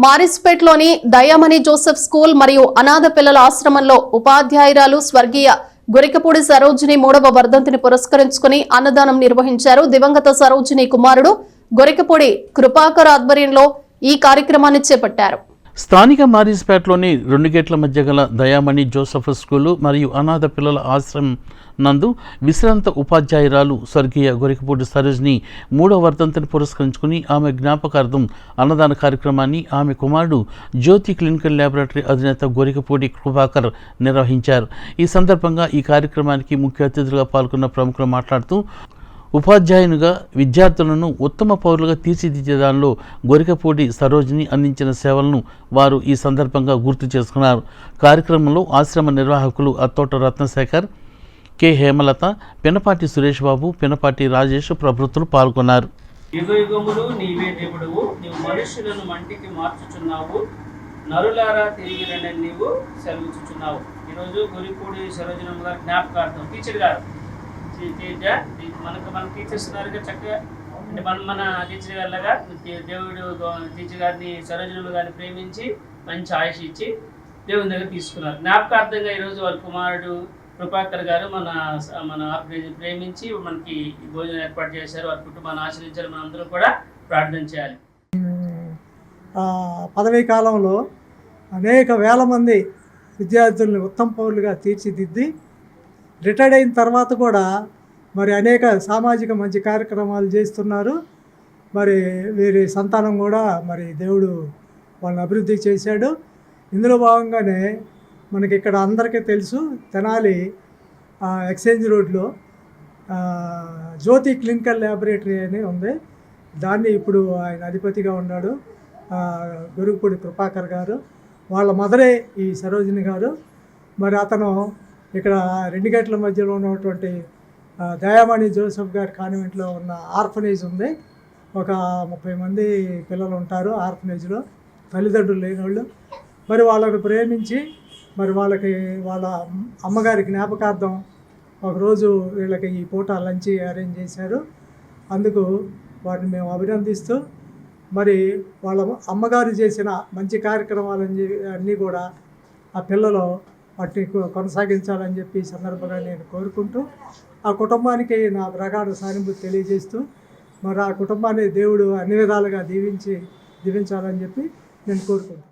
మారిస్పేట్లోని Dayamani Joseph school మరియు అనాథ పిల్లల ఆశ్రమంలో ఉపాధ్యాయురాలు స్వర్గీయ గొరికపూడి సరోజిని 3వ వర్ధంతిని పురస్కరించుకుని అన్నదానం నిర్వహించారు. దివంగత సరోజిని కుమారుడు గొరికపూడి కృపాకర్ ఆధ్వర్యంలో ఈ కార్యక్రమాన్ని చేపట్టారు. స్థానిక మారిస్పేట్లోని 2 గేట్ల మధ్య గల దయామణి జోసెఫ్ స్కూలు మరియు అనాథ పిల్లల ఆశ్రమం నందు విశ్రాంత ఉపాధ్యాయురాలు స్వర్గీయ గొరికపూడి సరోజిని 3వ వర్ధంతిని పురస్కరించుకుని ఆమె జ్ఞాపకార్థం అన్నదాన కార్యక్రమాన్ని ఆమె కుమారుడు జ్యోతి క్లినికల్ ల్యాబొరేటరీ అధినేత గొరికపూడి కృపాకర్ నిర్వహించారు. ఈ సందర్భంగా ఈ కార్యక్రమానికి ముఖ్య అతిథులుగా పాల్గొన్న ప్రముఖులు మాట్లాడుతూ ఉపాధ్యాయునిగా విద్యార్థులను ఉత్తమ పౌరులుగా తీర్చిదిద్దేదానిలో గొరికపూడి సరోజిని అందించిన సేవలను వారు ఈ సందర్భంగా గుర్తు చేసుకున్నారు. కార్యక్రమంలో ఆశ్రమ నిర్వాహకులు అత్తోట రత్నశేఖర్, కె హేమలత, పినపాటి సురేష్ బాబు, పినపాటి రాజేష్ ప్రభుత్వం పాల్గొన్నారు. యుగయుగములు నీవే దేవుడువు, నీవు మనుషులను మంటికి మార్చుచున్నావు, నరులారా తిరిగి రండి నీవు సెలవుచుచున్నావు. ఈరోజు గొరికపూడి సరోజినమ్మ గారి జ్ఞాపకార్థం టీచర్ గారు మన టీచర్స్ ఉన్నారుగా చక్కగా, అంటే మన టీచర్ గారిలాగా దేవుడు టీచర్ గారిని సరోజినమ్మ గారిని ప్రేమించి మంచి ఆయుష్ ఇచ్చి దేవుని దగ్గర తీసుకున్నారు. జ్ఞాపకార్థంగా ఈరోజు వాళ్ళ కుమారుడు కృపాకర్ గారు మన ఆర్గనైజేషన్ ప్రేమించి మనకి భోజనం ఏర్పాటు చేశారు. వారి కుటుంబాన్ని ఆశ్రయించాలి. మనం అందరూ కూడా ప్రార్థన చేయాలి. పదవీ కాలంలో అనేక వేల మంది విద్యార్థులను ఉత్తమ పౌరులుగా తీర్చిదిద్ది రిటైర్డ్ అయిన తర్వాత కూడా మరి అనేక సామాజిక మంచి కార్యక్రమాలు చేస్తున్నారు. మరి వీరి సంతానం కూడా మరి దేవుడు వాళ్ళని అభివృద్ధి చేశాడు. ఇందులో భాగంగానే మనకి ఇక్కడ అందరికీ తెలుసు, తెనాలి ఎక్స్చేంజ్ రోడ్లో జ్యోతి క్లినికల్ ల్యాబొరేటరీ అని ఉంది. దాన్ని ఇప్పుడు ఆయన అధిపతిగా ఉన్నాడు గొరికపూడి కృపాకర్ గారు. వాళ్ళ మదరే ఈ సరోజిని గారు. మరి అతను ఇక్కడ 2 గేట్ల మధ్యలో ఉన్నటువంటి దయామణి జోసెఫ్ గారి కాన్వెంట్లో ఉన్న ఆర్ఫనేజ్ ఉంది. ఒక 30 మంది పిల్లలు ఉంటారు ఆర్ఫనేజ్లో, తల్లిదండ్రులు లేని వాళ్ళు. మరి వాళ్ళని ప్రేమించి మరి వాళ్ళ అమ్మగారి జ్ఞాపకార్థం ఒకరోజు వీళ్ళకి ఈ పూట లంచ్ అరేంజ్ చేశారు. అందుకు వారిని మేము అభినందిస్తూ మరి వాళ్ళ అమ్మగారు చేసిన మంచి కార్యక్రమాలని అన్నీ కూడా ఆ పిల్లలు వాటిని కొనసాగించాలని చెప్పి ఈ సందర్భంగా నేను కోరుకుంటూ ఆ కుటుంబానికి నా ప్రగాఢ సానుభూతి తెలియజేస్తూ మరి ఆ కుటుంబాన్ని దేవుడు అన్ని విధాలుగా దీవించాలని చెప్పి నేను కోరుకుంటున్నాను.